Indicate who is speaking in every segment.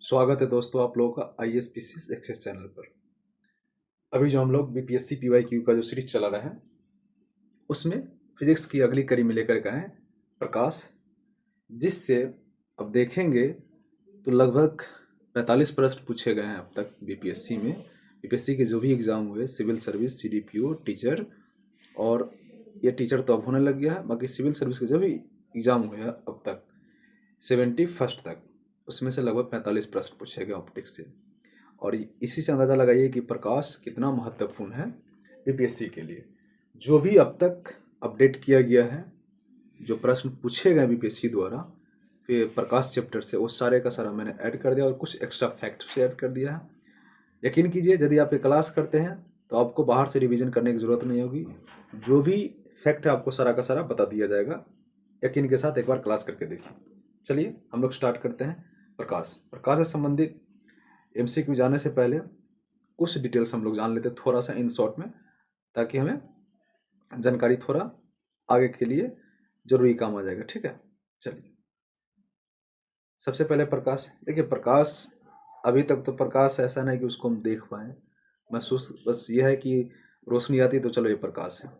Speaker 1: स्वागत है दोस्तों आप लोगों का ISPC एक्सेस चैनल पर। अभी जो हम लोग BPSC PYQ का जो सीरीज चला रहे हैं उसमें फिजिक्स की अगली कड़ी में लेकर गए हैं प्रकाश, जिससे अब देखेंगे तो लगभग 45 प्रश्न पूछे गए हैं अब तक BPSC में। BPSC के जो भी एग्ज़ाम हुए, सिविल सर्विस, CDPO, टीचर, और ये टीचर तो अब होने लग गया है, बाकी सिविल सर्विस के जो भी एग्ज़ाम हुए हैं अब तक 71 तक, उसमें से लगभग 45 प्रश्न पूछे गए ऑप्टिक्स से। और इसी से अंदाज़ा लगाइए कि प्रकाश कितना महत्वपूर्ण है BPSC के लिए। जो भी अब तक अपडेट किया गया है, जो प्रश्न पूछे गए BPSC द्वारा फिर प्रकाश चैप्टर से, वो सारे का सारा मैंने ऐड कर दिया और कुछ एक्स्ट्रा फैक्ट्स ऐड कर दिया है। यकीन कीजिए, यदि आप ये क्लास करते हैं तो आपको बाहर से रिवीजन करने की ज़रूरत नहीं होगी। जो भी फैक्ट है आपको सारा का सारा बता दिया जाएगा। यकीन के साथ एक बार क्लास करके देखिए। चलिए हम लोग स्टार्ट करते हैं। प्रकाश से संबंधित MCQ जाने से पहले कुछ डिटेल्स हम लोग जान लेते हैं थोड़ा सा इन शॉर्ट में, ताकि हमें जानकारी थोड़ा आगे के लिए जरूरी काम आ जाएगा। ठीक है, चलिए सबसे पहले प्रकाश। देखिए प्रकाश, अभी तक तो प्रकाश ऐसा नहीं कि उसको हम देख पाए, महसूस बस ये है कि रोशनी आती तो चलो ये प्रकाश है।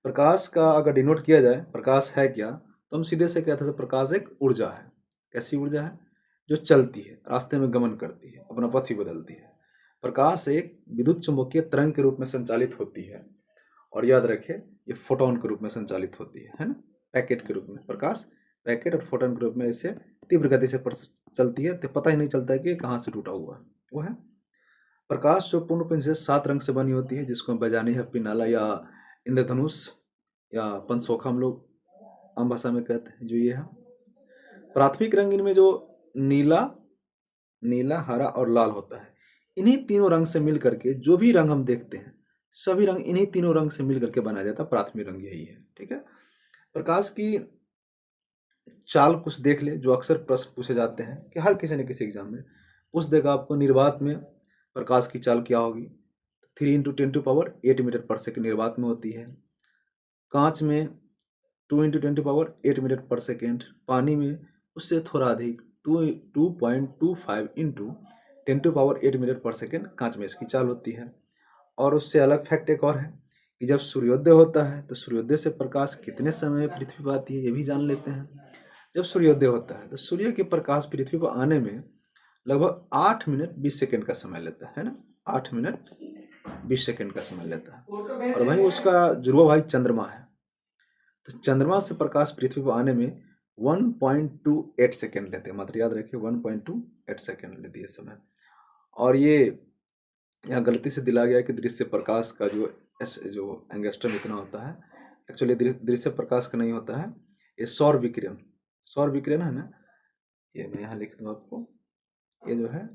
Speaker 1: प्रकाश का अगर डिनोट किया जाए प्रकाश है क्या, तो हम सीधे से कहते हैं प्रकाश एक ऊर्जा है। कैसी ऊर्जा है? जो चलती है, रास्ते में गमन करती है, अपना पथ ही बदलती है। प्रकाश एक विद्युत चुंबकीय तरंग के रूप में संचालित होती है, और याद रखें ये फोटोन के रूप में संचालित होती है ना, पैकेट के रूप में। प्रकाश पैकेट और फोटोन के रूप में ऐसे तीव्र गति से चलती है, तो पता ही नहीं चलता है कि कहाँ से टूटा हुआ है। वो है प्रकाश, जो पूर्ण रूप से 7 रंग से बनी होती है, जिसको बैजानी है, पिनाला या इंद्रधनुष या पंचसोखा हम लोग आम भाषा में कहते हैं। जो ये है प्राथमिक रंग, इनमें जो नीला, हरा और लाल होता है, इन्हीं तीनों रंग से मिल करके जो भी रंग हम देखते हैं, सभी रंग इन्हीं तीनों रंग से मिल करके बनाया जाता है। प्राथमिक रंग यही है। ठीक है, प्रकाश की चाल कुछ देख ले, जो अक्सर प्रश्न पूछे जाते हैं कि हर किसी न किसी एग्जाम में पूछ देगा आपको। निर्वात में प्रकाश की चाल क्या होगी? 3 × 10⁸ मीटर/सेकंड निर्वात में होती है। कांच में 2 × 10⁸मीटर/सेकंड। पानी में उससे थोड़ा अधिक 2.25 × 10⁸ मीटर/सेकंड कांच में इसकी चाल होती है। और उससे अलग फैक्ट एक और है कि जब सूर्योदय होता है तो सूर्योदय से प्रकाश कितने समय में पृथ्वी पर आती है, ये भी जान लेते हैं। जब सूर्योदय होता है तो सूर्य के प्रकाश पृथ्वी पर आने में लगभग 8 मिनट 20 सेकंड का समय लेता है ना, 8 मिनट 20 सेकंड का समय लेता है। और वहीं उसका जुड़वा भाई चंद्रमा है, तो चंद्रमा से प्रकाश पृथ्वी पर आने में 1.28 सेकंड लेते हैं। मात्र याद रखिए 1.28 सेकंड लेती है समय। और ये यहाँ गलती से दिला गया कि दृश्य प्रकाश का जो एंगस्ट्रम इतना होता है, एक्चुअली दृश्य प्रकाश का नहीं होता है, ये सौर विकिरण है ना। ये मैं यहाँ लिख दूँ आपको, ये जो है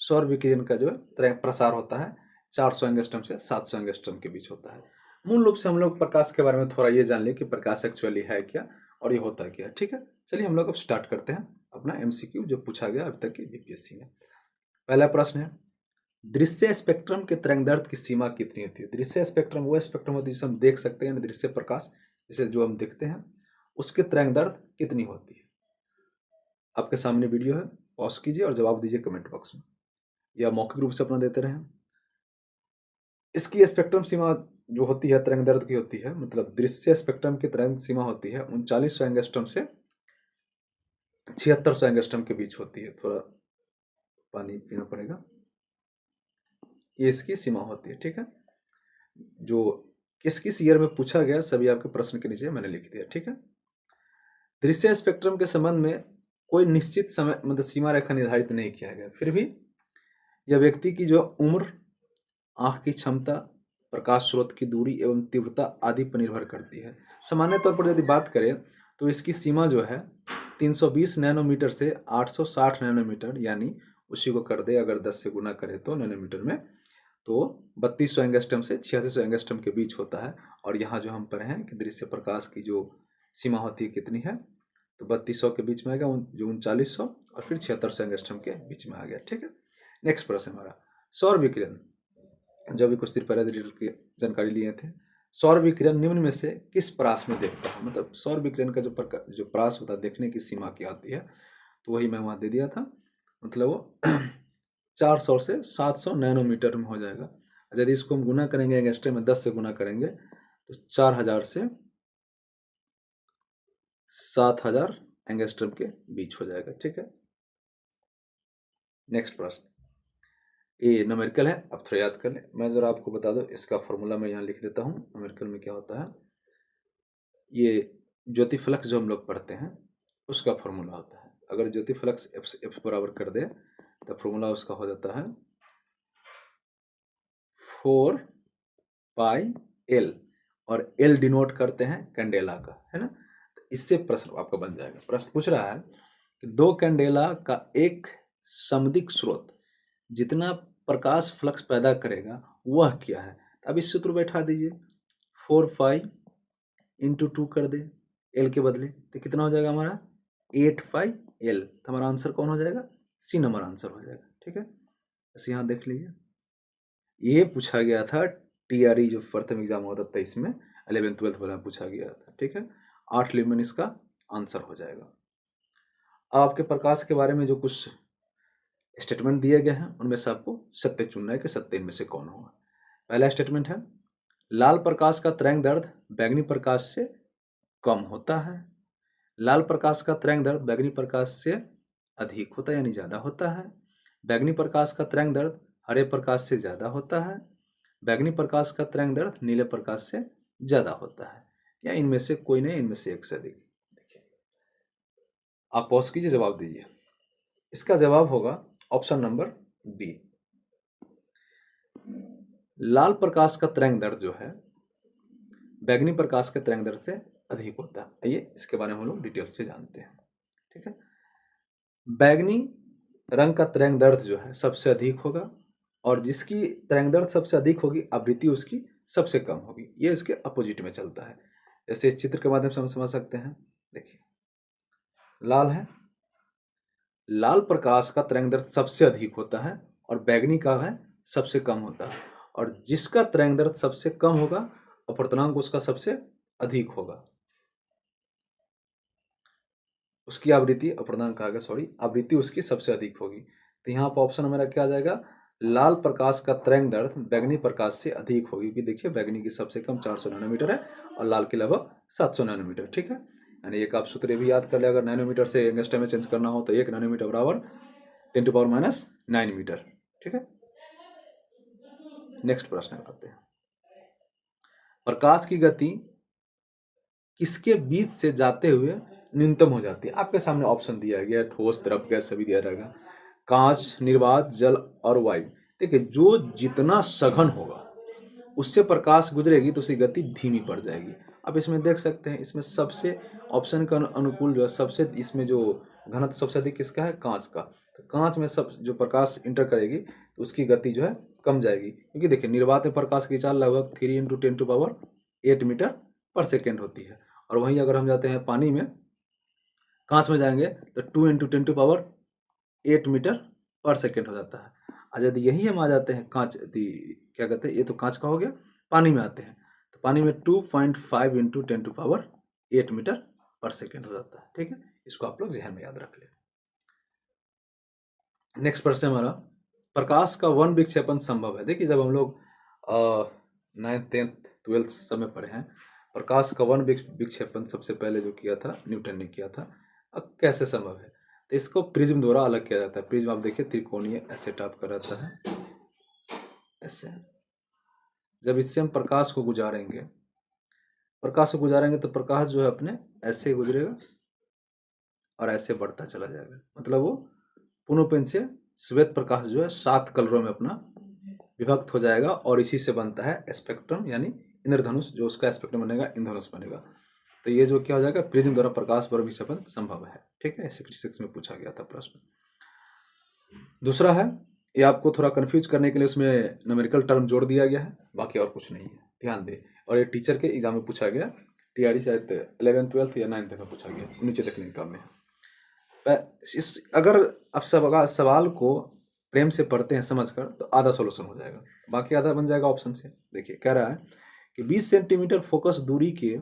Speaker 1: सौर विकिरण का जो प्रसार होता है 400 एंगस्ट्रम से 700 एंगस्ट्रम के बीच होता है। मूल रूप से हम लोग प्रकाश के बारे में थोड़ा ये जान लें कि प्रकाश एक्चुअली है क्या और ये होता क्या है। ठीक है, चलिए हम लोग अब स्टार्ट करते हैं अपना MCQ जो पूछा गया अब तक की BPSC में। पहला प्रश्न है, दृश्य स्पेक्ट्रम के तरंगदैर्घ्य की सीमा कितनी होती है? दृश्य स्पेक्ट्रम वो स्पेक्ट्रम होती है जिसे हम देख सकते हैं, दृश्य प्रकाश जिसे जो हम देखते हैं, उसके तरंगदैर्घ्य कितनी होती है? आपके सामने वीडियो है, पॉज कीजिए और जवाब दीजिए कमेंट बॉक्स में, या मौखिक रूप से अपना देते रहें। इसकी स्पेक्ट्रम सीमा जो होती है तरंगदैर्घ्य की होती है, मतलब दृश्य स्पेक्ट्रम की तरंग सीमा होती है 3900 एंगस्ट्रम से 7600 एंगस्ट्रम के बीच होती है। थोड़ा पानी पीना पड़ेगा। ये इसकी सीमा होती है। ठीक है, जो किस किस ईयर में पूछा गया सभी आपके प्रश्न के नीचे मैंने लिख दिया। ठीक है, दृश्य स्पेक्ट्रम के संबंध में कोई निश्चित समय मतलब सीमा रेखा निर्धारित नहीं किया गया, फिर भी यह व्यक्ति की जो उम्र, आंख की क्षमता, प्रकाश स्रोत की दूरी एवं तीव्रता आदि पर निर्भर करती है। सामान्य तौर पर यदि बात करें तो इसकी सीमा जो है 320 नैनोमीटर से 860 नैनोमीटर, यानी उसी को कर दे अगर 10 से गुना करें तो नैनोमीटर में, तो 3200 एंगस्ट्रम से 8600 एंगस्ट्रम के बीच होता है। और यहाँ जो हम पढ़े हैं कि दृश्य प्रकाश की जो सीमा होती है कितनी है, तो 3200 के बीच में आएगा, जो 3900 और फिर 7600 एंगस्ट्रम के बीच में आ गया। ठीक है, नेक्स्ट प्रश्न हमारा, सौर विकिरण। जब भी कुछ देर पहले डिटेल की जानकारी लिए थे, सौर विकिरण निम्न में से किस परास में देखता है? मतलब सौर विकिरण का जो परास होता है, देखने की सीमा क्या होती है, तो वही मैं वहाँ दे दिया था। मतलब वो 400 से 700 नैनोमीटर में हो जाएगा। यदि इसको हम गुना करेंगे एंगस्ट्रम में 10 से गुना करेंगे तो 4000 से 7000 एंगस्ट्रम के बीच हो जाएगा। ठीक है, नेक्स्ट प्रश्न, ये न्यूमेरिकल है, अब थोड़ा याद कर लें। मैं जरा आपको बता दूं, इसका फॉर्मूला मैं यहाँ लिख देता हूँ। न्यूमेरिकल में क्या होता है, ये ज्योतिफ्लक्स जो हम लोग पढ़ते हैं उसका फॉर्मूला होता है। अगर ज्योतिफ्लक्स एफ बराबर कर दे तो फॉर्मूला उसका हो जाता है 4 पाई एल, और एल डिनोट करते हैं कैंडेला का, है ना। तो इससे प्रश्न आपका बन जाएगा। प्रश्न पूछ रहा है कि 2 कैंडेला का एक समदिक स्रोत जितना प्रकाश फ्लक्स पैदा करेगा वह क्या है। अब इस सूत्र बैठा दीजिए, 4 पाई इंटू 2 कर दे एल के बदले, तो कितना हो जाएगा हमारा 8 पाई एल। तो हमारा आंसर कौन हो जाएगा, सी नंबर आंसर हो जाएगा। ठीक है, बस यहाँ देख लीजिए, ये पूछा गया था टीआरई जो प्रथम एग्जाम होता था इसमें 11th 12th वाला पूछा गया था। ठीक है, 8 लेमन इसका आंसर हो जाएगा। अब आपके प्रकाश के बारे में जो कुछ स्टेटमेंट दिए गए हैं उनमें से आपको सत्य चुनना है कि सत्य इनमें से कौन होगा। पहला स्टेटमेंट है, लाल प्रकाश का तरंग दैर्ध्य बैंगनी प्रकाश से कम होता है। लाल प्रकाश का तरंग दैर्ध्य बैंगनी प्रकाश से अधिक होता है, यानी ज़्यादा होता है। बैंगनी प्रकाश का तरंग दैर्ध्य हरे प्रकाश से ज़्यादा होता है। बैंगनी प्रकाश का तरंग दैर्ध्य नीले प्रकाश से ज़्यादा होता है, या इनमें से कोई नहीं, इनमें से एक से अधिक। देखिए, आप पॉज कीजिए, जवाब दीजिए। इसका जवाब होगा ऑप्शन नंबर बी। लाल प्रकाश का तरंग दैर्ध्य जो है बैंगनी प्रकाश के तरंग दैर्ध्य से अधिक होता है। आइए इसके बारे में हम लोग डिटेल से जानते हैं। ठीक है, बैंगनी रंग का तरंग दैर्ध्य जो है सबसे अधिक होगा, और जिसकी तरंग दैर्ध्य सबसे अधिक होगी आवृत्ति उसकी सबसे कम होगी। ये इसके अपोजिट में चलता है। जैसे इस चित्र के माध्यम से हम समझ सकते हैं। देखिए, लाल है, लाल प्रकाश का तरंग दैर्ध्य सबसे अधिक होता है और बैंगनी का है सबसे कम होता है, और जिसका तरंग दैर्ध्य सबसे कम होगा अपवर्तनांक उसका सबसे अधिक होगा, उसकी आवृत्ति अपवर्तनांक कहा गया, सॉरी, आवृत्ति उसकी सबसे अधिक होगी। तो यहाँ पर ऑप्शन हमारा क्या आ जाएगा, लाल प्रकाश का तरंग दैर्ध्य बैंगनी प्रकाश से अधिक होगी। क्योंकि देखिए बैंगनी की सबसे कम 400 नैनोमीटर है और लाल की लगभग 700 नैनोमीटर। ठीक है, यानी एक आप सूत्र भी याद कर ले, अगर नैनोमीटर से एंगस्ट्रम में चेंज करना हो तो 1 नैनोमीटर बराबर 10⁻⁹ मीटर। ठीक है, नेक्स्ट प्रश्न आते हैं, प्रकाश की गति किसके बीच से जाते हुए न्यूनतम हो जाती है। आपके सामने ऑप्शन दिया गया, ठोस, द्रव, गैस सभी दिया रहेगा। कांच, निर्वात, जल और वायु। देखिए, जो जितना सघन होगा उससे प्रकाश गुजरेगी तो उसकी गति धीमी पड़ जाएगी। अब इसमें देख सकते हैं, इसमें सबसे ऑप्शन का अनुकूल जो है, सबसे इसमें जो घनत्व सबसे अधिक किसका है, कांच का। तो कांच में सब जो प्रकाश इंटर करेगी तो उसकी गति जो है कम जाएगी। क्योंकि देखिए निर्वात में प्रकाश की चाल लगभग 3 × 10⁸ मीटर पर सेकेंड होती है, और वहीं अगर हम जाते हैं पानी में, कांच में जाएंगे तो 2 × 10⁸ मीटर पर सेकेंड हो जाता है। और यदि यही हम आ जाते हैं कांच, क्या कहते हैं, ये तो कांच का हो गया, पानी में आते हैं तो पानी में 2.5 × 10⁸ मीटर पर सेकेंड हो जाता है। ठीक है, इसको आप लोग ध्यान में याद रख लें। नेक्स्ट प्रश्न हमारा, प्रकाश का वन विक्षेपण संभव है। देखिए, जब हम लोग 9th 10th 12th सब में पढ़े हैं, प्रकाश का वन विक्षेपण सबसे पहले जो किया था न्यूटन ने किया था। अब कैसे संभव है, तो इसको प्रिज्म द्वारा अलग किया जाता है। प्रिज्म आप देखिए त्रिकोणीय ऐसे टाइप का रहता है, ऐसे। जब इससे हम प्रकाश को गुजारेंगे तो प्रकाश जो है अपने ऐसे गुजरेगा और ऐसे बढ़ता चला जाएगा। मतलब वो पुनः से श्वेत प्रकाश जो है 7 कलरों में अपना विभक्त हो जाएगा, और इसी से बनता है स्पेक्ट्रम, यानी इंद्रधनुष। जो उसका स्पेक्ट्रम बनेगा इंद्रधनुष बनेगा। तो ये जो क्या हो जाएगा, प्रिज्म द्वारा प्रकाश पर विक्षेपण संभव है। ठीक है, 66 में पूछा गया था प्रश्न। दूसरा है, ये आपको थोड़ा कंफ्यूज करने के लिए उसमें न्यूमेरिकल टर्म जोड़ दिया गया है, बाकी और कुछ नहीं है, ध्यान दे। और ये टीचर के एग्जाम में पूछा गया, टीआरई शायद 11th 12th या 9th में पूछा गया, नीचे देखने के काम में। अगर आप सवाल को प्रेम से पढ़ते हैं समझकर तो आधा सोल्यूशन हो जाएगा, बाकी आधा बन जाएगा ऑप्शन से। देखिए, कह रहा है कि 20 सेंटीमीटर फोकस दूरी के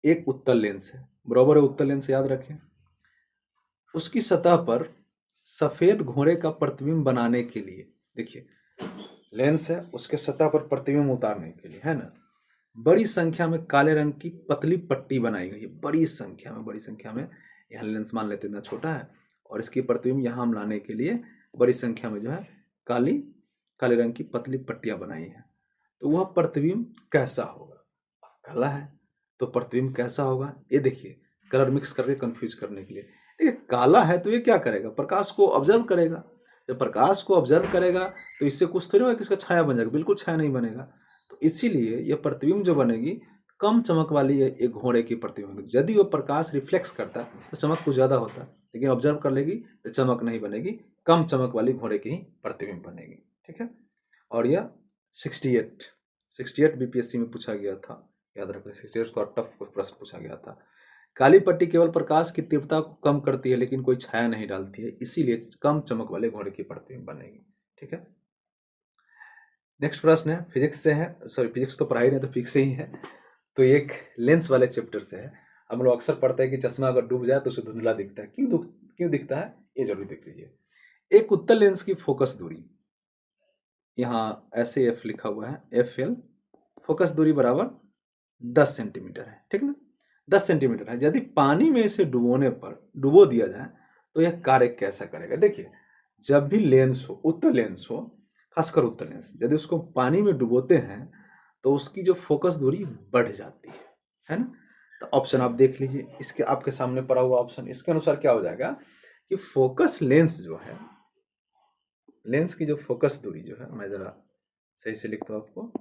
Speaker 1: एक उत्तल लेंस है, बराबर है उत्तल लेंस, याद रखें। उसकी सतह पर सफेद घोड़े का प्रतिबिंब बनाने के लिए, देखिए लेंस है, उसके सतह पर प्रतिबिंब उतारने के लिए, है ना, बड़ी संख्या में काले रंग की पतली पट्टी बनाई गई है। बड़ी संख्या में, यहाँ लेंस मान लेते इतना छोटा है और इसकी प्रतिबिंब यहाँ हम लाने के लिए बड़ी संख्या में जो है काले रंग की पतली पट्टियां बनाई हैं। तो वह प्रतिबिंब कैसा होगा, काला है तो प्रतिबिंब कैसा होगा, ये देखिए कलर मिक्स करके कंफ्यूज करने के लिए। देखिए काला है तो ये क्या करेगा, प्रकाश को ऑब्जर्व करेगा। जब प्रकाश को ऑब्जर्व करेगा तो इससे कुछ थोड़ी होगा कि इसका छाया बन जाएगा, बिल्कुल छाया नहीं बनेगा। तो इसीलिए यह प्रतिबिंब जो बनेगी कम चमक वाली एक घोड़े की प्रतिबिंब। यदि वह प्रकाश रिफ्लेक्स करता तो चमक कुछ ज़्यादा होता, लेकिन ऑब्जर्व कर लेगी तो चमक नहीं बनेगी, कम चमक वाली घोड़े की ही प्रतिबिंब बनेगी। ठीक है, और यह 68 बीपीएससी में पूछा गया था, याद रखना। 68 थोड़ा टफ प्रश्न पूछा गया था। काली पट्टी केवल प्रकाश की तीव्रता को कम करती है लेकिन कोई छाया नहीं डालती है, इसीलिए कम चमक वाले घोड़े की प्रतिबिंब बनेगी। ठीक है, नेक्स्ट प्रश्न है फिजिक्स से है, सॉरी फिजिक्स तो पढ़ाई नहीं तो फिजिक्स से ही है। तो एक लेंस वाले चैप्टर से है। हम लोग अक्सर पढ़ते हैं कि चश्मा अगर डूब जाए तो उसे धुंधला दिखता है। क्यों दिखता है, ये जरूर देख लीजिए। एक उत्तल लेंस की फोकस दूरी, यहाँ ऐसे एफ लिखा हुआ है, एफ एल, फोकस दूरी बराबर 10 सेंटीमीटर है। ठीक ना, 10 सेंटीमीटर है। यदि पानी में इसे डुबो दिया जाए तो यह कार्य कैसा करेगा। देखिए जब भी लेंस हो, उत्तल लेंस हो, खासकर उत्तल लेंस, यदि उसको पानी में डुबोते हैं तो उसकी जो फोकस दूरी बढ़ जाती है ना। तो ऑप्शन आप देख लीजिए, इसके आपके सामने पड़ा हुआ ऑप्शन, इसके अनुसार क्या हो जाएगा कि फोकस लेंस जो है, लेंस की जो फोकस दूरी जो है, मैं जरा सही से लिखता हूं आपको,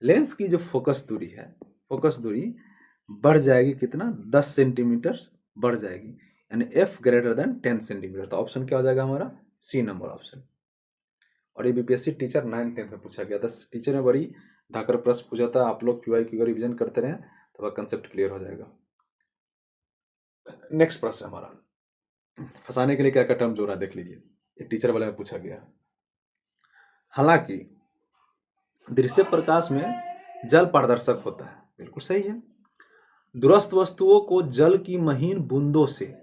Speaker 1: लेंस की जो फोकस दूरी है, फोकस दूरी बढ़ जाएगी कितना, 10 सेंटीमीटर बढ़ जाएगी, यानी एफ ग्रेटर देन 10 सेंटीमीटर। तो ऑप्शन क्या हो जाएगा हमारा, सी नंबर ऑप्शन। और ये बीपीएससी टीचर 9th-10th में पूछा गया था। टीचर ने बड़ी धाकर प्रश्न पूछा था। आप लोग पीवाई क्यू का रिविजन करते रहें तो वह कंसेप्ट क्लियर हो जाएगा। नेक्स्ट प्रश्न हमारा, फंसाने के लिए क्या क्या टर्म जोड़ा देख लीजिए, ये टीचर वाले में पूछा गया। हालांकि दृश्य प्रकाश में जल पारदर्शक होता है, बिल्कुल सही है। दूरस्थ वस्तुओं को जल की महीन बूंदों से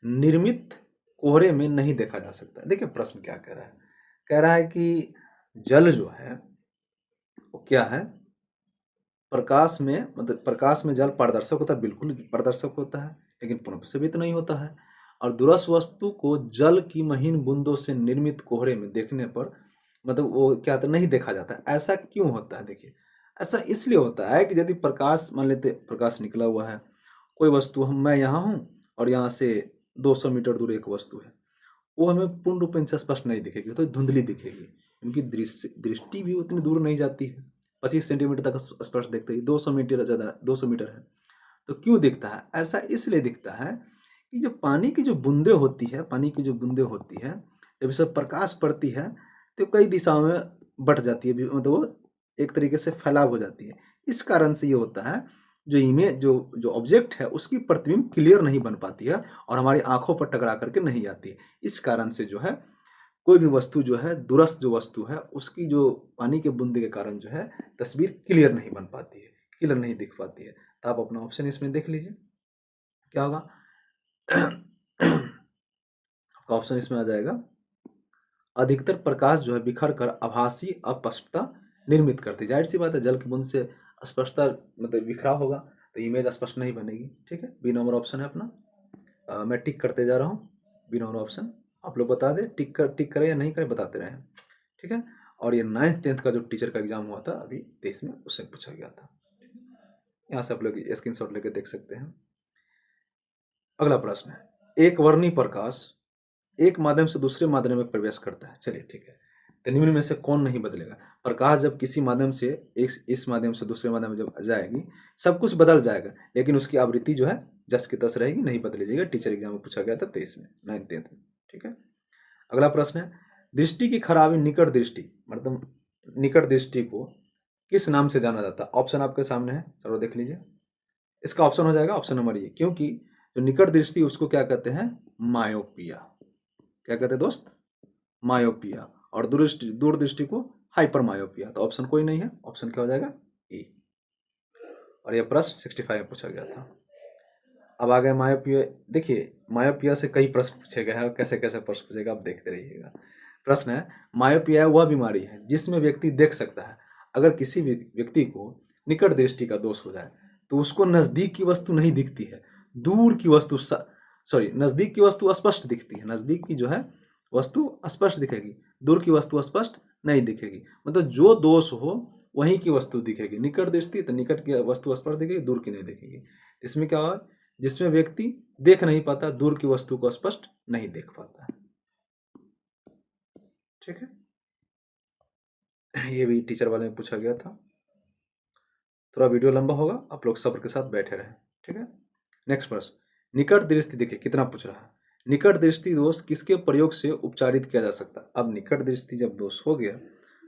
Speaker 1: निर्मित कोहरे में नहीं देखा जा सकता। देखिए प्रश्न क्या कह रहा है कि जल जो है वो क्या है, प्रकाश में, मतलब प्रकाश में जल पारदर्शक होता है, बिल्कुल पारदर्शक होता है, लेकिन पुनःप्रसवित नहीं होता है। और दूरस्थ वस्तु को जल की महीन बूंदों से निर्मित कोहरे में देखने पर, मतलब वो क्या होता है, नहीं देखा जाता। ऐसा क्यों होता है, देखिए ऐसा इसलिए होता है कि यदि प्रकाश, मान लेते प्रकाश निकला हुआ है, कोई वस्तु, मैं यहाँ हूँ और यहाँ से 200 मीटर दूर एक वस्तु है, वो हमें पूर्ण रूप से स्पष्ट नहीं दिखेगी, तो धुंधली दिखेगी, क्योंकि दृष्टि भी उतनी दूर नहीं जाती है, 25 सेंटीमीटर तक स्पष्ट दिखता है, 200 मीटर ज़्यादा, 200 मीटर है। तो क्यों दिखता है, ऐसा इसलिए दिखता है कि जो पानी की जो बूंदें होती है, जब इस प्रकाश पड़ती है तो कई दिशाओं में बट जाती है, मतलब वो एक तरीके से फैलाव हो जाती है। इस कारण से ये होता है, जो इमेज, जो ऑब्जेक्ट है उसकी प्रतिबिंब क्लियर नहीं बन पाती है और हमारी आंखों पर टकरा करके नहीं आती है। इस कारण से जो है कोई भी वस्तु जो है, दूरस्थ जो वस्तु है, उसकी जो पानी के बूंदे के कारण जो है तस्वीर क्लियर नहीं बन पाती है, क्लियर नहीं दिख पाती है। तो आप अपना ऑप्शन इसमें देख लीजिए क्या होगा। आपका ऑप्शन इसमें आ जाएगा, अधिकतर प्रकाश जो है बिखर कर आभासी अस्पष्टता निर्मित करती है। जाहिर सी बात है, जल की बूंद से अस्पष्टता, मतलब बिखराव होगा तो इमेज स्पष्ट नहीं बनेगी। ठीक है, बी नंबर ऑप्शन है अपना। मैं टिक करते जा रहा हूँ, बी नंबर ऑप्शन। आप लोग बता दें, टिक करें या नहीं करें, बताते रहें। ठीक है, और ये 9th-10th का जो टीचर का एग्जाम हुआ था अभी 23 में, उससे पूछा गया था। यहाँ से आप लोग स्क्रीनशॉट लेकर देख सकते हैं। अगला प्रश्न है, एक वर्णी प्रकाश एक माध्यम से दूसरे माध्यम में प्रवेश करता है। चलिए ठीक है, तो निम्न में से कौन नहीं बदलेगा। प्रकाश जब किसी माध्यम से इस माध्यम से दूसरे माध्यम में जब जाएगी, सब कुछ बदल जाएगा, लेकिन उसकी आवृत्ति जो है जस की तस रहेगी, नहीं बदली जाएगी। टीचर एग्जाम में पूछा गया था 23 में, 9th-10th में। ठीक है, अगला प्रश्न है, दृष्टि की खराबी, निकट दृष्टि, मतलब निकट दृष्टि को किस नाम से जाना जाता है। ऑप्शन आपके सामने है, चलो देख लीजिए। इसका ऑप्शन हो जाएगा ऑप्शन नंबर ए, क्योंकि जो निकट दृष्टि उसको क्या कहते हैं, मायोपिया। क्या कहते हैं दोस्त, मायोपिया। और दूर दृष्टि को हाइपरमायोपिया, तो ऑप्शन कोई नहीं है, ऑप्शन क्या हो जाएगा ई। और यह प्रश्न 65 में पूछा गया था। अब आ गए मायोपिया। देखिए मायोपिया से कई प्रश्न पूछे गए हैं और कैसे कैसे प्रश्न पूछेगा आप देखते रहिएगा। प्रश्न है, मायोपिया वह बीमारी है जिसमें व्यक्ति देख सकता है, अगर किसी व्यक्ति को निकट दृष्टि का दोष हो जाए तो उसको नजदीक की वस्तु नहीं दिखती है, दूर की वस्तु नजदीक की वस्तु स्पष्ट दिखती है, नजदीक की जो है वस्तु स्पष्ट दिखेगी, दूर की वस्तु स्पष्ट नहीं दिखेगी। मतलब जो दोष हो वहीं की वस्तु दिखेगी, निकट दृष्टि तो निकट की वस्तु स्पष्ट दिखेगी, दूर की नहीं दिखेगी। इसमें क्या हो, जिसमें व्यक्ति देख नहीं पाता, दूर की वस्तु को स्पष्ट नहीं देख पाता। ठीक है, ये भी टीचर वाले में पूछा गया था। थोड़ा वीडियो लंबा होगा, आप लोग सब्र के साथ बैठे रहें। ठीक है, नेक्स्ट प्रश्न, निकट दृष्टि देखिए कितना पूछ रहा है। निकट दृष्टि दोष किसके प्रयोग से उपचारित किया जा सकता है। अब निकट दृष्टि जब दोष हो गया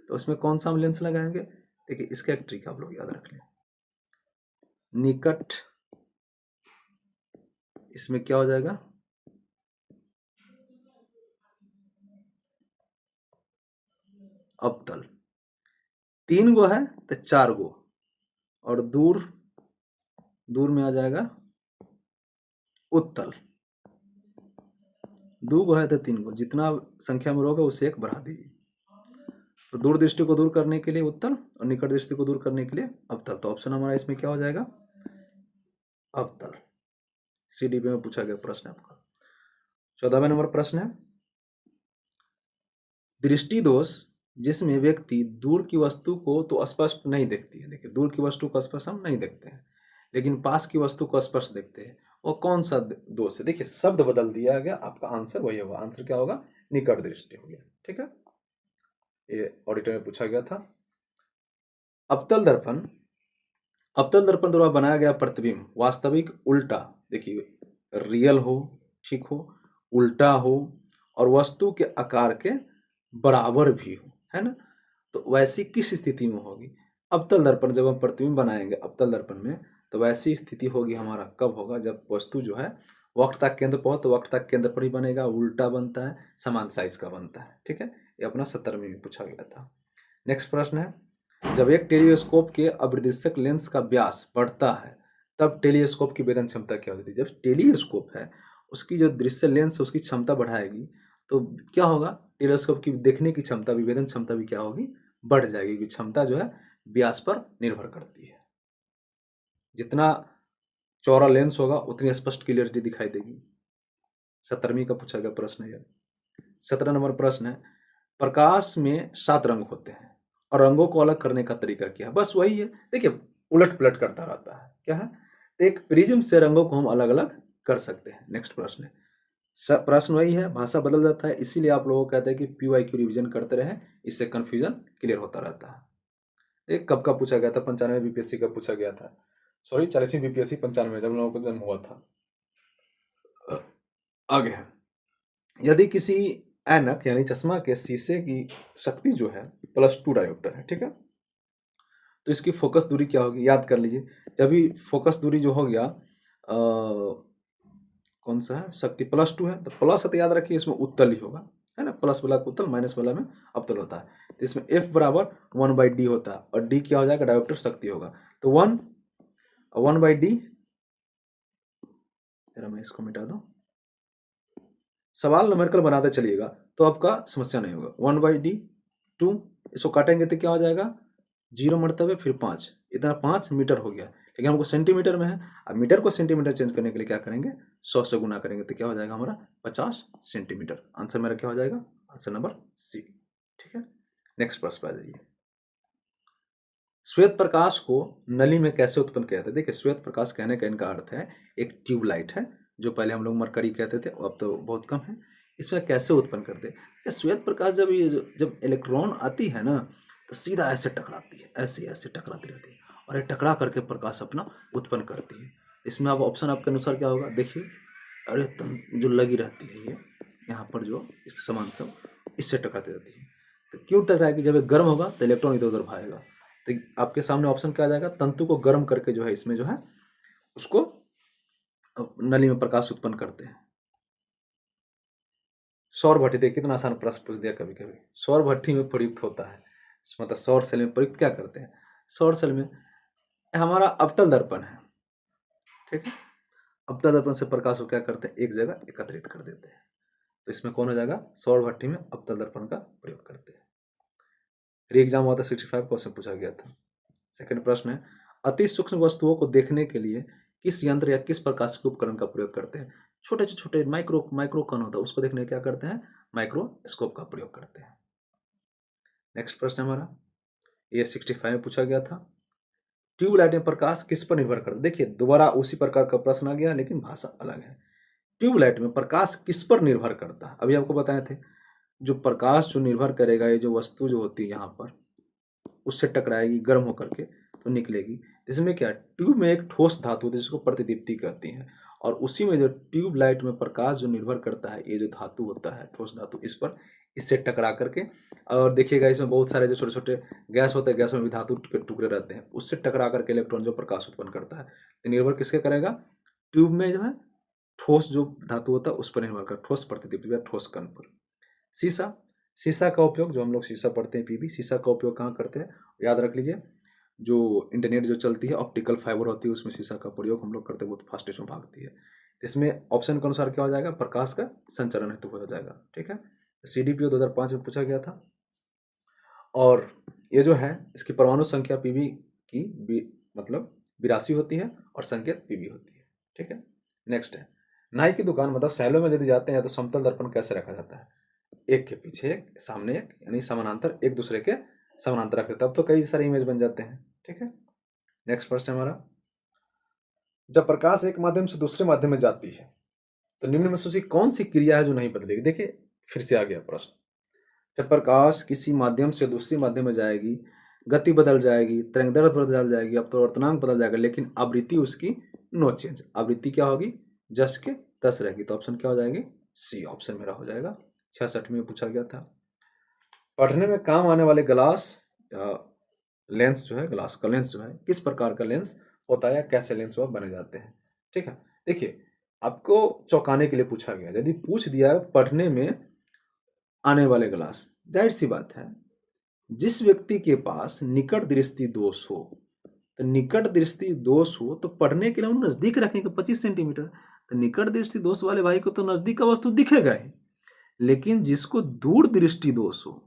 Speaker 1: तो उसमें कौन सा हम लेंस लगाएंगे। देखिए इसका एक ट्रिक आप लोग याद रख लें। निकट, इसमें क्या हो जाएगा, अवतल। 3 गो है तो 4 गो, और दूर, दूर में आ जाएगा उत्तल। 2 गो है तो 3 गो, जितना संख्या में होगा उसे 1 बढ़ा दीजिए। तो दूर दृष्टि को दूर करने के लिए उत्तल और निकट दृष्टि को दूर करने के लिए अवतल। तो ऑप्शन हमारा इसमें क्या हो जाएगा, अवतल। CDP में पूछा गया प्रश्न आपका। 14वें नंबर प्रश्न है, दृष्टि दोष जिसमें व्यक्ति दूर की वस्तु को तो स्पष्ट नहीं देखती है। देखिए दूर की वस्तु को स्पष्ट हम नहीं देखते हैं, लेकिन पास की वस्तु को स्पष्ट देखते हैं। वो कौन सा दोष है। देखिए शब्द बदल दिया गया, आपका आंसर वही होगा। आंसर क्या होगा, निकट दृष्टि हो गया। ठीक है, ये ऑडिटर में पूछा गया था। अवतल दर्पण, अवतल दर्पण द्वारा बनाया गया प्रतिबिंब वास्तविक, उल्टा, देखिए रियल हो, ठीक हो, उल्टा हो और वस्तु के आकार के बराबर भी हो, है ना। तो वैसी किस स्थिति में होगी अवतल दर्पण, जब हम प्रतिबिंब बनाएंगे अवतल दर्पण में तो वैसी स्थिति होगी हमारा कब होगा, जब वस्तु जो है वक्रता केंद्र पर हो, तो वक्रता केंद्र पर ही बनेगा, उल्टा बनता है, समान साइज का बनता है। ठीक है, ये अपना 70 में भी पूछा गया था। नेक्स्ट प्रश्न है, जब एक टेलीस्कोप के अभिदृश्यक लेंस का व्यास बढ़ता है तब टेलीस्कोप की वेधन क्षमता क्या होती है। जब टेलीस्कोप है उसकी जो दृश्य लेंस है उसकी क्षमता बढ़ाएगी तो क्या होगा, टेलीस्कोप की देखने की क्षमता भी, वेधन क्षमता भी क्या होगी, बढ़ जाएगी, क्योंकि क्षमता जो है व्यास पर निर्भर करती है। जितना चौड़ा लेंस होगा उतनी स्पष्ट क्लियरिटी दिखाई देगी। 17वीं का पूछा गया प्रश्न है। 17 नंबर प्रश्न है, प्रकाश में 7 रंग होते हैं और रंगों को अलग करने का तरीका क्या है। बस वही है, देखिए उलट पलट करता रहता है, क्या है, तो एक प्रिज्म से रंगों को हम अलग अलग कर सकते हैं। नेक्स्ट प्रश्न है, प्रश्न वही है, भाषा बदल जाता है, इसीलिए आप लोगों को कहते हैं कि PYQ रिवीजन करते रहें, इससे कंफ्यूजन क्लियर होता रहता है। एक कब का पूछा गया था, 95 BPSC का पूछा गया था, सॉरी 40वीं BPSC 95 जब लोगों का जन्म हुआ था। आगे है, यदि किसी ऐनक यानी चश्मा के शीशे की शक्ति जो है +2 डायोप्टर है, ठीक है, तो इसकी फोकस दूरी क्या होगी, याद कर लीजिए। जब भी फोकस दूरी जो हो गया कौन सा है, शक्ति +2 है, तो प्लस है तो याद रखिए इसमें उत्तल ही होगा, है ना, प्लस वाला उत्तल, माइनस वाला में अवतल होता है। तो इसमें F बराबर 1/d होता है, और d क्या हो जाएगा, डायोप्टर शक्ति होगा। तो 1/d, जरा मैं इसको मिटा दूं, सवाल न्यूमेरिकल बनाते चलिएगा तो आपका समस्या नहीं होगा। 1/d 2, इसको काटेंगे तो क्या हो जाएगा, 0 मरतबे फिर 5, इतना 5 मीटर हो गया, लेकिन हमको सेंटीमीटर में है। अब मीटर को सेंटीमीटर चेंज करने के लिए क्या करेंगे, 100 से गुना करेंगे तो क्या हो जाएगा हमारा 50 सेंटीमीटर। आंसर मेरा क्या हो जाएगा, आंसर नंबर सी। ठीक है, नेक्स्ट प्रश्न पे आ जाइए। श्वेत प्रकाश को नली में कैसे उत्पन्न किया जाता है। देखिए श्वेत प्रकाश कहने का इनका अर्थ है एक ट्यूबलाइट है, जो पहले हम लोग मरकरी कहते थे, अब तो बहुत कम है। इसमें कैसे उत्पन्न करते हैं, श्वेत प्रकाश जब इलेक्ट्रॉन आती है ना तो सीधा ऐसे टकराती है, ऐसे ऐसे टकराती रहती है, और ये टकरा करके प्रकाश अपना उत्पन्न करती है। इसमें अब ऑप्शन आपके अनुसार क्या होगा, देखिए, अरे जो लगी रहती है ये यहाँ पर जो इस समान सब इससे टकराती रहती है। तो क्यों टकराएगी, जब ये गर्म होगा तो इलेक्ट्रॉन इधर उधर भागेगा। तो आपके सामने ऑप्शन क्या आ जाएगा, तंतु को गर्म करके जो है इसमें जो है उसको नली में प्रकाश उत्पन्न करते हैं। सौर भट्टी, देखिए कितना आसान प्रश्न पूछ दिया कभी कभी। सौर भट्टी में प्रयुक्त होता है, मतलब सौर सेल में प्रयुक्त क्या करते हैं? सौर सेल में हमारा अवतल दर्पण है, ठीक है। अवतल दर्पण से प्रकाश को क्या करते हैं? एक जगह एकत्रित कर देते हैं। तो इसमें कौन हो जाएगा? सौर भट्ठी में अवतल दर्पण का प्रयोग करते हैं। री एग्जाम हुआ था 65 क्वेश्चन पूछा गया था। सेकंड प्रश्न है, अति सूक्ष्म वस्तुओं को देखने के लिए किस यंत्र या किस प्रकाश के उपकरण का प्रयोग करते हैं? छोटे से छोटे माइक्रो कण होता है, उसको देखने क्या करते हैं? माइक्रोस्कोप का प्रयोग करते हैं। नेक्स्ट प्रश्न हमारा, ये 65 में पूछा गया था। ट्यूबलाइट में प्रकाश किस पर निर्भर करता है? देखिए दोबारा उसी प्रकार का प्रश्न आ गया, लेकिन भाषा अलग है। ट्यूबलाइट में प्रकाश किस पर निर्भर करता है? अभी आपको बताए थे, जो प्रकाश जो निर्भर करेगा, ये जो वस्तु जो होती है यहाँ पर, उससे टकराएगी, गर्म होकर के तो निकलेगी। इसमें क्या, ट्यूब में एक ठोस धातु होती है जिसको प्रतिदीप्ति कहती हैं, और उसी में जो ट्यूब लाइट में प्रकाश जो निर्भर करता है, ये जो धातु होता है, ठोस धातु, इस पर, इससे टकरा करके, और देखिएगा इसमें बहुत सारे जो छोटे छोटे गैस होते हैं, गैस में भी धातु के टुकड़े रहते हैं, उससे टकरा करके इलेक्ट्रॉन जो प्रकाश उत्पन्न करता है, तो निर्भर किसके करेगा? ट्यूब में जो है ठोस जो धातु होता है उस पर निर्भर कर, ठोस प्रतिदीप्ति या ठोस कण पर। शीशा, शीशा का उपयोग, जो हम लोग शीशा पढ़ते हैं पीबी, शीशा का उपयोग कहाँ करते हैं? याद रख लीजिए, जो इंटरनेट जो चलती है, ऑप्टिकल फाइबर होती है, उसमें शीशा का प्रयोग हम लोग करते हैं, बहुत फास्टेस्ट में भागती है। इसमें ऑप्शन के अनुसार क्या हो जाएगा? प्रकाश का संचरण हेतु हो जाएगा, ठीक है। CDPO 2005 में पूछा गया था। और ये जो है, इसकी परमाणु संख्या पीबी की मतलब 82 होती है और संकेत पीबी होती है, ठीक है। नेक्स्ट है, नाई की दुकान मतलब सैलो में यदि जाते हैं तो समतल दर्पण कैसे रखा जाता है? एक के पीछे एक, सामने एक, यानी समानांतर, एक दूसरे के समानांतर रखते, तब तो कई सारे इमेज बन जाते हैं, ठीक है। नेक्स्ट प्रश्न हमारा, जब प्रकाश एक माध्यम से दूसरे माध्यम में जाती है तो निम्न में से कौन सी क्रिया है जो नहीं बदलेगी? देखिए फिर से आ गया प्रश्न, जब प्रकाश किसी माध्यम से दूसरे माध्यम में जाएगी, गति बदल जाएगी, तरंगदैर्घ्य बदल जाएगी, अपवर्तनांक बदल जाएगा, लेकिन आवृत्ति उसकी नो चेंज। आवृत्ति क्या होगी? जस के तस रहेगी। तो ऑप्शन क्या हो जाएगी? सी ऑप्शन मेरा हो जाएगा। 66 में पूछा गया था, पढ़ने में काम आने वाले ग्लास लेंस जो है, ग्लास का लेंस जो है, किस प्रकार का लेंस होता है, कैसे लेंस वह बने जाते हैं, ठीक है। देखिए आपको चौंकाने के लिए पूछा गया, यदि पूछ दिया पढ़ने में आने वाले ग्लास, जाहिर सी बात है, जिस व्यक्ति के पास निकट दृष्टि दोष हो, तो निकट दृष्टि दोष हो तो पढ़ने के लिए हम नजदीक रखेंगे 25 सेंटीमीटर, तो निकट दृष्टि दोष वाले भाई को तो नजदीक का वस्तु दिखेगा ही, लेकिन जिसको दूर दृष्टि दोष हो,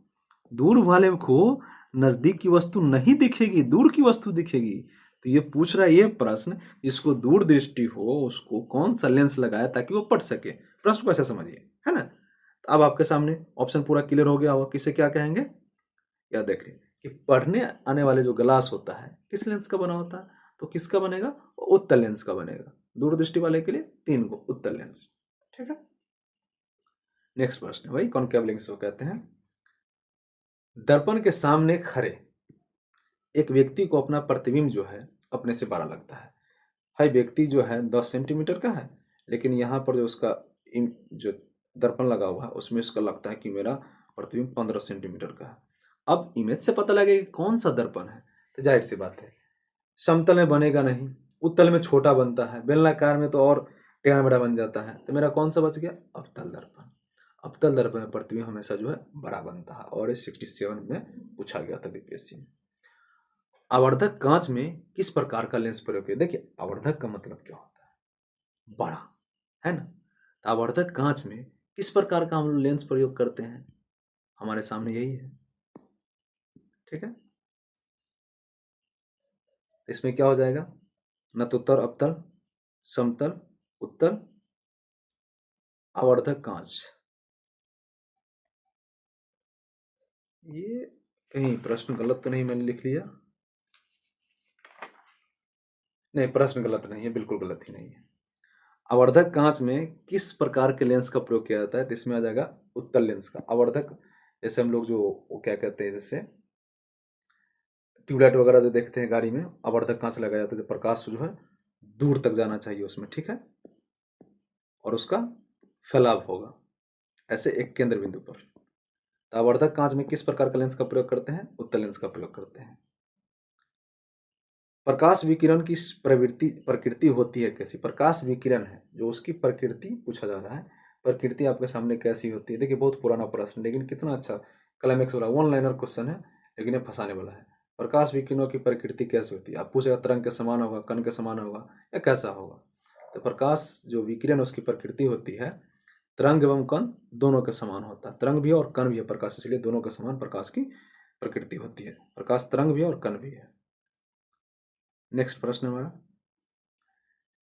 Speaker 1: दूर वाले को नजदीक की वस्तु नहीं दिखेगी, दूर की वस्तु दिखेगी। तो ये पूछ रहा है ये प्रश्न, जिसको दूर दृष्टि हो उसको कौन सा लेंस लगाए ताकि वो पढ़ सके। प्रश्न को ऐसे समझिए, है ना। तो अब आपके सामने ऑप्शन पूरा क्लियर हो गया होगा, किसे क्या कहेंगे। या देखिए कि पढ़ने आने वाले जो ग्लास होता है किस लेंस का बना होता है, तो किसका बनेगा? उत्तल लेंस का बनेगा। दूरदृष्टि वाले के लिए 3 को उत्तल लेंस, ठीक है। नेक्स्ट प्रश्न है भाई, कॉनकेव लेंस को कहते हैं। दर्पण के सामने खड़े एक व्यक्ति को अपना प्रतिबिंब जो है अपने से बड़ा लगता है। भाई व्यक्ति जो है 10 सेंटीमीटर का है, लेकिन यहाँ पर जो उसका जो दर्पण लगा हुआ है उसमें इसका लगता है कि मेरा प्रतिबिंब 15 सेंटीमीटर का है। अब इमेज से पता लगेगा कि कौन सा दर्पण है, तो जाहिर सी बात है समतल में बनेगा नहीं, उत्तल में छोटा बनता है, बेलनाकार में तो और टेढ़ा मेढ़ा बन जाता है। तो मेरा कौन सा बच गया? अवतल दर्पण। अवतल दर्पण में प्रतिबिंब हमेशा जो है बड़ा बनता है, और 67 में पूछा गया था बीपीएससी में। आवर्धक कांच में किस प्रकार का लेंस प्रयोग किया? देखिए आवर्धक का मतलब क्या होता है? बड़ा, है ना। तो आवर्धक कांच में किस प्रकार का हम लेंस प्रयोग करते हैं? हमारे सामने यही है, ठीक है। इसमें क्या हो जाएगा? नतोत्तर अवतल, समतल, उत्तल, आवर्धक कांच। ये कहीं प्रश्न गलत तो नहीं मैंने लिख लिया? नहीं, प्रश्न गलत नहीं है, बिल्कुल गलत ही नहीं है। आवर्धक कांच में किस प्रकार के लेंस का प्रयोग किया जाता है? तो इसमें आ जाएगा उत्तल लेंस का। आवर्धक जैसे हम लोग जो वो क्या कहते हैं, जैसे ट्यूबलाइट वगैरह जो देखते हैं गाड़ी में, आवर्धक कांच लगाया जाता है, जो प्रकाश जो है दूर तक जाना चाहिए उसमें, ठीक है, और उसका फैलाव होगा ऐसे एक केंद्र बिंदु पर। तो आवर्धक कांच में किस प्रकार का लेंस का प्रयोग करते हैं? उत्तल लेंस का प्रयोग करते हैं। प्रकाश विकिरण की प्रकृति होती है कैसी? प्रकाश विकिरण है जो उसकी प्रकृति पूछा जा रहा है, प्रकृति आपके सामने कैसी होती है। देखिए बहुत पुराना प्रश्न, लेकिन कितना अच्छा क्लाइमेक्स वाला 1 लाइनर क्वेश्चन है, लेकिन ये फंसाने वाला है। प्रकाश विकिरणों की प्रकृति कैसे होती है? आप पूछेगा तरंग के समान होगा, कण के समान होगा या कैसा होगा? तो प्रकाश जो विकिरण उसकी प्रकृति होती है तरंग एवं कण दोनों के समान होता है। तरंग भी है और कण भी है प्रकाश, इसलिए दोनों के समान प्रकाश की प्रकृति होती है। प्रकाश तरंग भी है और कण भी है। नेक्स्ट प्रश्न हमारा,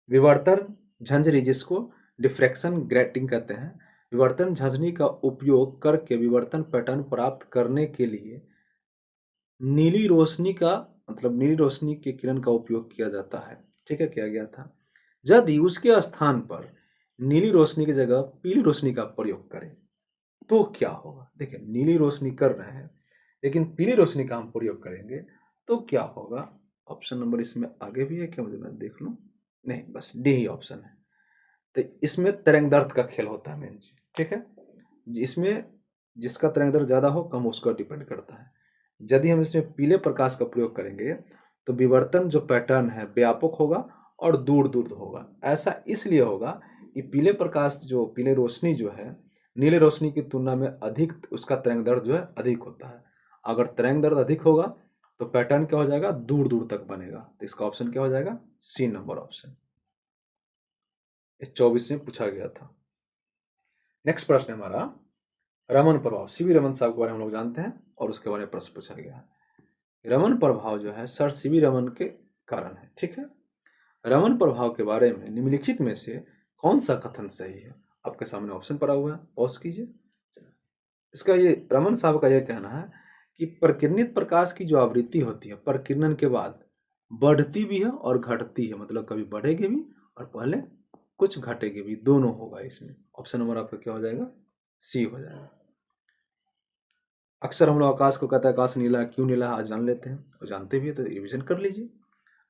Speaker 1: विवर्तन झंझरी जिसको डिफ्रैक्शन ग्रेटिंग कहते हैं, विवर्तन झंझरी का उपयोग करके विवर्तन पैटर्न प्राप्त करने के लिए नीली रोशनी का मतलब नीली रोशनी के किरण का उपयोग किया जाता है। ठीक है, किया गया था। यदि उसके स्थान पर नीली रोशनी की जगह पीली रोशनी का प्रयोग करें तो क्या होगा? देखिए, नीली रोशनी कर रहे हैं लेकिन पीली रोशनी का हम प्रयोग करेंगे तो क्या होगा? ऑप्शन नंबर इसमें आगे भी है क्या, मुझे मैं देख लूं। नहीं, बस डी ही ऑप्शन है। तो इसमें तरंग दैर्ध्य का खेल होता है मेन चीज। ठीक है, इसमें जिसका तरंग दैर्ध्य ज्यादा हो कम उसका डिपेंड करता है। यदि हम इसमें पीले प्रकाश का प्रयोग करेंगे तो विवर्तन जो पैटर्न है व्यापक होगा और दूर दूर होगा। ऐसा इसलिए होगा कि पीले प्रकाश जो पीले रोशनी जो है नीले रोशनी की तुलना में अधिक उसका तरंग दैर्ध्य जो है अधिक होता है। अगर तरंग दैर्ध्य अधिक होगा तो पैटर्न क्या हो जाएगा? दूर दूर तक बनेगा। तो इसका ऑप्शन क्या हो जाएगा? C number option. इस 24 में पूछा गया था। नेक्स्ट प्रश्न है हमारा, रमन प्रभाव। सीवी रमन साहब के बारे में हम लोग जानते हैं और उसके बारे में प्रश्न पूछा गया है। रमन प्रभाव जो है सर सीवी रमन के कारण है। ठीक है, रमन प्रभाव के बारे में निम्नलिखित में से कौन सा कथन सही है? आपके सामने ऑप्शन पड़ा हुआ है, पॉज कीजिए। इसका ये रमन साहब का यह कहना है कि प्रकिरणित प्रकाश की जो आवृत्ति होती है प्रकिरणन के बाद बढ़ती भी है और घटती है, मतलब कभी बढ़ेगी भी और पहले कुछ घटेगी भी, दोनों होगा इसमें। ऑप्शन नंबर आपका क्या हो जाएगा? सी हो जाएगा। अक्सर हम लोग आकाश को कहते हैं आकाश नीला, क्यों नीला? आज जान लेते हैं, और जानते भी है तो रिविजन कर लीजिए।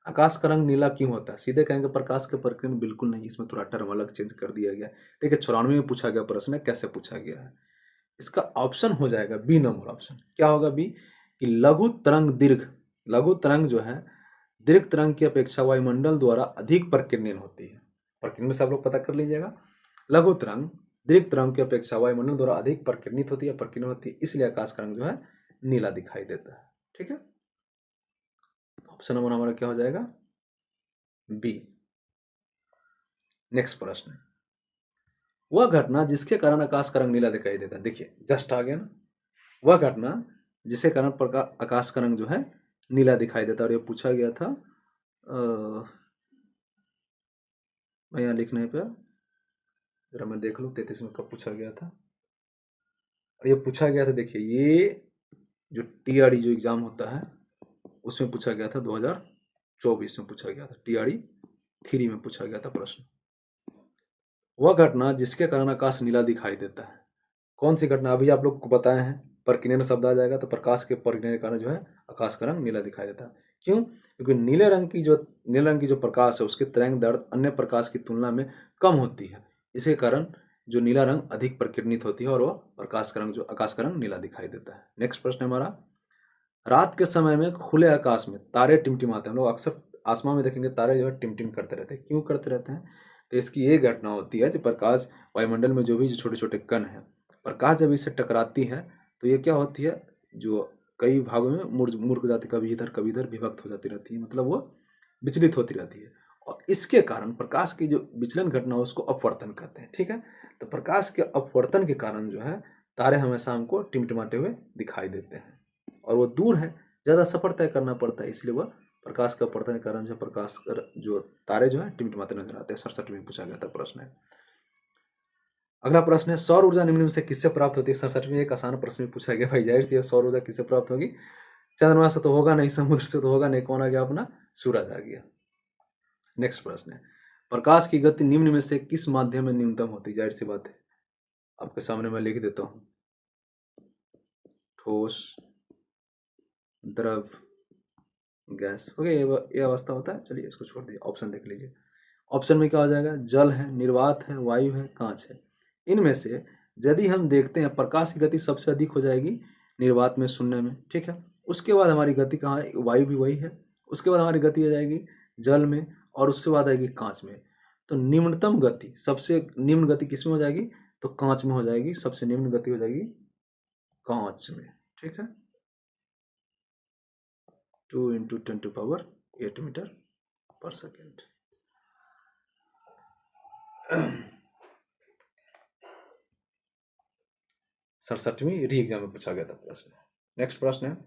Speaker 1: आकाश का रंग नीला क्यों होता है? सीधे कहेंगे प्रकाश के प्रकिरण, बिल्कुल नहीं, इसमें थोड़ा टर्म अलग चेंज कर दिया गया। देखिए 94 में पूछा गया प्रश्न है, कैसे पूछा गया है। इसका ऑप्शन हो जाएगा बी नंबर ऑप्शन। क्या होगा बी? कि लघु तरंग दीर्घ, लघु तरंग जो है दीर्घ तरंग की अपेक्षा वायुमंडल द्वारा अधिक प्रकीर्णन होती है। प्रकीर्णन से आप लोग पता कर लीजिएगा। लघु तरंग दीर्घ तरंग की अपेक्षा वायुमंडल द्वारा अधिक प्रकीर्णित होती है, प्रकीर्णन होती है, इसलिए आकाश का रंग जो है नीला दिखाई देता है। ठीक है, ऑप्शन नंबर हमारा क्या हो जाएगा? बी। नेक्स्ट प्रश्न है, वह घटना जिसके कारण आकाश का रंग नीला दिखाई देता है। देखिए जस्ट आ गया ना, वह घटना जिसके कारण आकाश का रंग जो है नीला दिखाई देता है। और ये पूछा गया था, मैं यहाँ लिखने पे जरा मैं देख लूँ 33 में कब पूछा गया था। और ये पूछा गया था, देखिए ये जो टीआरई जो एग्जाम होता है उसमें पूछा गया था, 2024 में पूछा गया था, टीआरई 3 में पूछा गया था प्रश्न। वह घटना जिसके कारण आकाश नीला दिखाई देता है, कौन सी घटना? अभी आप लोग को बताए हैं, प्रकीर्णन शब्द आ जाएगा तो प्रकाश के प्रकीर्णन के कारण जो है आकाश का रंग नीला दिखाई देता है। क्यों? क्योंकि नीले रंग की जो प्रकाश है उसकी तरंग दैर्ध्य अन्य प्रकाश की तुलना में कम होती है। इसके कारण जो नीला रंग अधिक प्रकीर्णित होती है और वह प्रकाश का रंग जो आकाश का रंग नीला दिखाई देता है। नेक्स्ट प्रश्न है हमारा, रात के समय में खुले आकाश में तारे टिमटिमाते हैं। हम लोग अक्सर आसमान में देखेंगे तारे जो है टिमटिम करते रहते हैं। क्यों करते रहते हैं? तो इसकी ये घटना होती है, जो प्रकाश वायुमंडल में जो भी छोटे छोटे कण हैं, प्रकाश जब इससे टकराती है तो ये क्या होती है, जो कई भागों में मूर्ख जाति कभी इधर विभक्त हो जाती रहती है, मतलब वो विचलित होती रहती है। और इसके कारण प्रकाश की जो विचलन घटना है उसको अपवर्तन कहते हैं। ठीक है, तो प्रकाश के अपवर्तन के कारण जो है तारे हमेशा हमको टिमटिमाते हुए दिखाई देते हैं। और वो दूर है, ज़्यादा सफर तय करना पड़ता है, इसलिए वह प्रकाश का अपवर्तन के कारण जो प्रकाश जो तारे जो है टिमटिमाते नजर आते हैं। 67 में पूछा गया था प्रश्न है। अगला प्रश्न है, सौर ऊर्जा निम्न में से किससे प्राप्त होती है? 67 में एक आसान प्रश्न में पूछा गया। भाई जाहिर सी सौर ऊर्जा किससे प्राप्त होगी? चंद्रमा से तो होगा नहीं, समुद्र से तो होगा नहीं, कौन आ गया अपना? सूरज आ गया। नेक्स्ट प्रश्न है, प्रकाश की गति निम्न में से किस माध्यम में न्यूनतम होती है? जाहिर सी बात है, आपके सामने मैं लिख देता हूँ, ठोस, द्रव, गैस। ओके, ये अवस्था होता है। चलिए इसको छोड़ दिए, ऑप्शन देख लीजिए। ऑप्शन में क्या हो जाएगा? जल है, निर्वात है, वायु है, कांच है। इनमें से यदि हम देखते हैं प्रकाश की गति सबसे अधिक हो जाएगी निर्वात में, शून्य में। ठीक है, उसके बाद हमारी गति कहाँ है? वायु भी वही है। उसके बाद हमारी गति आ जाएगी जल में और उसके बाद आएगी कांच में। तो निम्नतम गति, सबसे निम्न गति किसमें हो जाएगी? तो कांच में हो जाएगी। सबसे निम्न गति हो जाएगी कांच में। ठीक है, 2 इंटू 10⁸ मीटर पर सेकेंड। 67वीं री एग्जाम में पूछा गया था प्रश्न। नेक्स्ट प्रश्न है,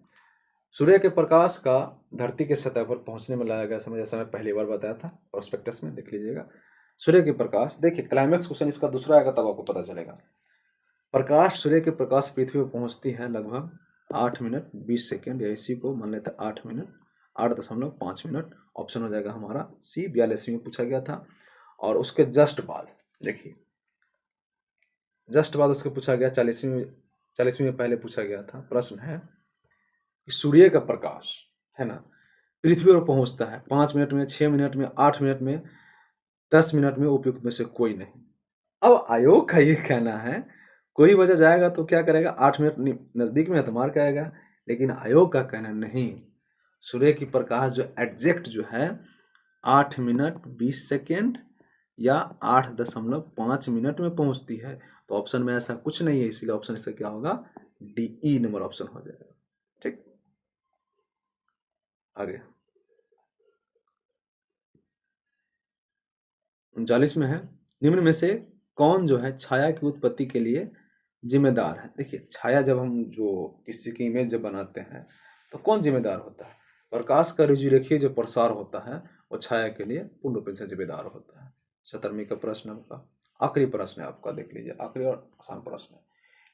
Speaker 1: सूर्य के प्रकाश का धरती के सतह पर पहुंचने में लगा गया समय, जैसा मैं पहली बार बताया था प्रोस्पेक्टस में, देख लीजिएगा। सूर्य के प्रकाश, देखिए क्लाइमैक्स क्वेश्चन इसका दूसरा आएगा तब आपको पता चलेगा। प्रकाश, सूर्य के प्रकाश पृथ्वी पर पहुंचती है लगभग 8 मिनट 20 सेकेंड, या इसी को मान लेते हैं 8 मिनट 8.5 मिनट। ऑप्शन हो जाएगा हमारा सी। 42वीं में पूछा गया था। और उसके जस्ट बाद देखिए, जस्ट बाद उसके पूछा गया 40वीं में पहले पूछा गया था। प्रश्न है कि सूर्य का प्रकाश है ना पृथ्वी पर पहुंचता है 5 मिनट में, 6 मिनट में, 8 मिनट में, 10 मिनट में, उपयुक्त में से कोई नहीं। अब आयोग का ये कहना है, कोई वजह जाएगा तो क्या करेगा, 8 मिनट नजदीक में है तो मार के आएगा, लेकिन आयोग का कहना नहीं, सूर्य की प्रकाश जो एग्जैक्ट जो है 8 मिनट 20 सेकेंड या 8.5 मिनट में पहुंचती है। तो ऑप्शन में ऐसा कुछ नहीं है, इसीलिए ऑप्शन इसका क्या होगा, डी नंबर ऑप्शन हो जाएगा। ठीक, आगे 39 में है, निम्न में से कौन जो है छाया की उत्पत्ति के लिए जिम्मेदार है। देखिए छाया, जब हम जो किसी की इमेज जब बनाते हैं तो कौन जिम्मेदार होता है, प्रकाश का रुजुरेखीय जो प्रसार होता है वो छाया के लिए पूर्ण रूप से जिम्मेदार होता है। 70वीं का प्रश्न आपका आखिरी प्रश्न है, आपका देख लीजिए, आखिरी और आसान प्रश्न है।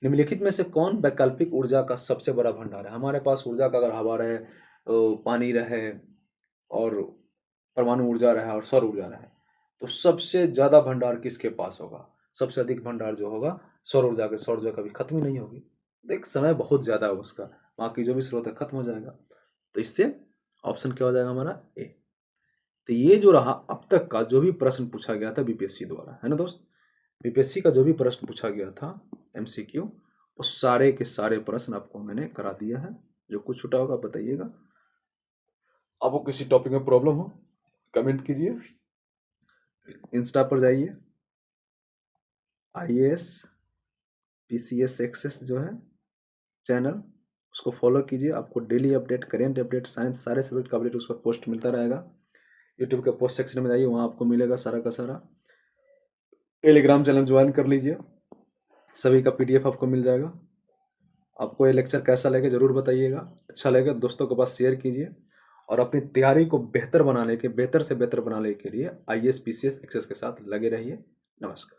Speaker 1: निम्नलिखित में से कौन वैकल्पिक ऊर्जा का सबसे बड़ा भंडार है। हमारे पास ऊर्जा का अगर हवा रहे, पानी रहे और परमाणु ऊर्जा रहे और सौर ऊर्जा रहे, तो सबसे ज्यादा भंडार किसके पास होगा, सबसे अधिक भंडार जो होगा सौर ऊर्जा के। सौर ऊर्जा कभी खत्म ही नहीं होगी, देख समय बहुत ज्यादा है उसका, बाकी जो भी स्रोत है खत्म हो जाएगा। तो इससे ऑप्शन क्या हो जाएगा हमारा, ए। तो ये जो रहा अब तक का जो भी प्रश्न पूछा गया था बीपीएससी द्वारा, है ना दोस्त, बीपीएससी का जो भी प्रश्न पूछा गया था एमसीक्यू, वो सारे के सारे प्रश्न आपको मैंने करा दिया है। जो कुछ छूटा होगा बताइएगा। आपको किसी टॉपिक में प्रॉब्लम हो कमेंट कीजिए, इंस्टा पर जाइए, IAS PCS एक्सेस जो है चैनल, उसको फॉलो कीजिए। आपको daily update, current update, science, सारे सब्जेक्ट का अपडेट उस पर पोस्ट मिलता रहेगा। यूट्यूब के पोस्ट सेक्शन में जाइए, वहाँ आपको मिलेगा सारा का सारा। टेलीग्राम चैनल ज्वाइन कर लीजिए, सभी का PDF आपको मिल जाएगा। आपको ये लेक्चर कैसा लगे जरूर बताइएगा, अच्छा लगे दोस्तों के पास शेयर कीजिए, और अपनी तैयारी को बेहतर से बेहतर बनाने के लिए IAS PCS एक्सेस के साथ लगे रहिए। नमस्कार।